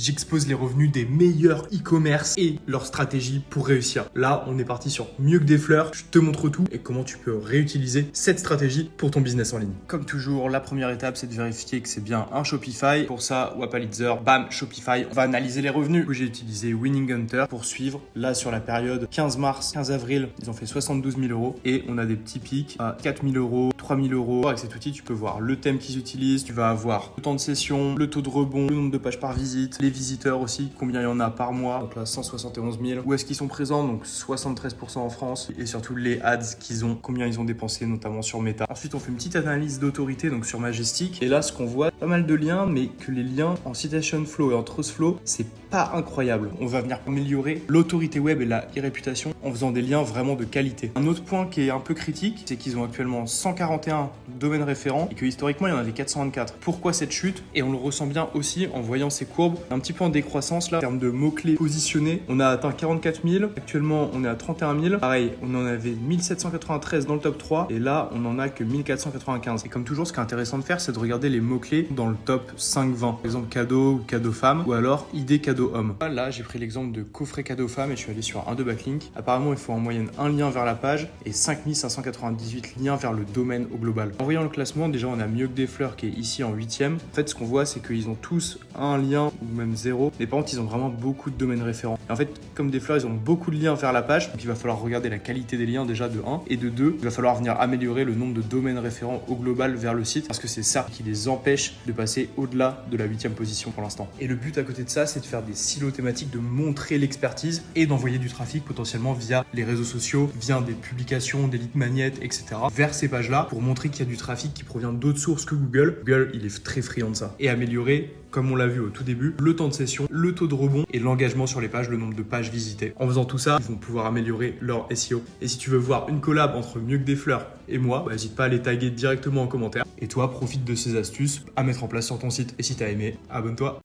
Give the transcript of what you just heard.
j'expose les revenus des meilleurs e-commerce et leur stratégie pour réussir. Là, on est parti sur mieux que des fleurs. Je te montre tout et comment tu peux réutiliser cette stratégie pour ton business en ligne. Comme toujours, la première étape, c'est de vérifier que c'est bien un Shopify. Pour ça, Wapalizer, bam, Shopify. On va analyser les revenus. J'ai utilisé Winning Hunter pour suivre. Là, sur la période 15 mars, 15 avril, ils ont fait 72 000 euros et on a des petits pics à 4 000 euros, 3 000 euros. Avec cet outil, tu peux voir le thème qu'ils utilisent. Tu vas avoir le temps de session, le taux de rebond, le nombre de pages par visite, les visiteurs aussi, combien il y en a par mois. Donc là, 171 000. Où est-ce qu'ils sont présents? Donc 73% en France et surtout les ads qu'ils ont, combien ils ont dépensé, notamment sur Meta. Ensuite, on fait une petite analyse d'autorité, donc sur Majestic. Et là, ce qu'on voit, pas mal de liens, mais que les liens en Citation Flow et en Trust Flow, c'est pas incroyable. On va venir améliorer l'autorité web et la e-réputation en faisant des liens vraiment de qualité. Un autre point qui est un peu critique, c'est qu'ils ont actuellement 141 domaines référents et que historiquement, il y en avait 424. Pourquoi cette chute? Et on le ressent bien aussi en voyant ces courbes, un petit peu en décroissance là. En termes de mots-clés positionnés, on a atteint 44 000. Actuellement, on est à 31 000. Pareil, on en avait 1793 dans le top 3 et là, on en a que 1495. Et comme toujours, ce qui est intéressant de faire, c'est de regarder les mots-clés dans le top 5-20. Par exemple, cadeau ou cadeau femme ou alors idée cadeau homme. Là, j'ai pris l'exemple de coffret cadeau femme et je suis allé sur un de backlink. Apparemment, il faut en moyenne un lien vers la page et 5598 liens vers le domaine au global. En voyant le classement, déjà, on a mieux que des fleurs qui est ici en 8e. En fait, ce qu'on voit, c'est qu'ils ont tous un lien ou même zéro. Mais par contre, ils ont vraiment beaucoup de domaines référents. Et en fait, comme des fleurs, ils ont beaucoup de liens vers la page. Donc, il va falloir regarder la qualité des liens déjà de 1 et de 2. Il va falloir venir améliorer le nombre de domaines référents au global vers le site parce que c'est ça qui les empêche de passer au-delà de la 8e position pour l'instant. Et le but à côté de ça, c'est de faire des silos thématiques, de montrer l'expertise et d'envoyer du trafic potentiellement via les réseaux sociaux, via des publications, des lead magnets, etc. vers ces pages-là pour montrer qu'il y a du trafic qui provient d'autres sources que Google. Google, il est très friand de ça. Et améliorer, comme on l'a vu au tout début, le temps de session, le taux de rebond et l'engagement sur les pages, le nombre de pages visitées. En faisant tout ça, ils vont pouvoir améliorer leur SEO. Et si tu veux voir une collab entre Mieux que des fleurs et moi, n'hésite pas à les taguer directement en commentaire. Et toi, profite de ces astuces à mettre en place sur ton site. Et si tu as aimé, abonne-toi.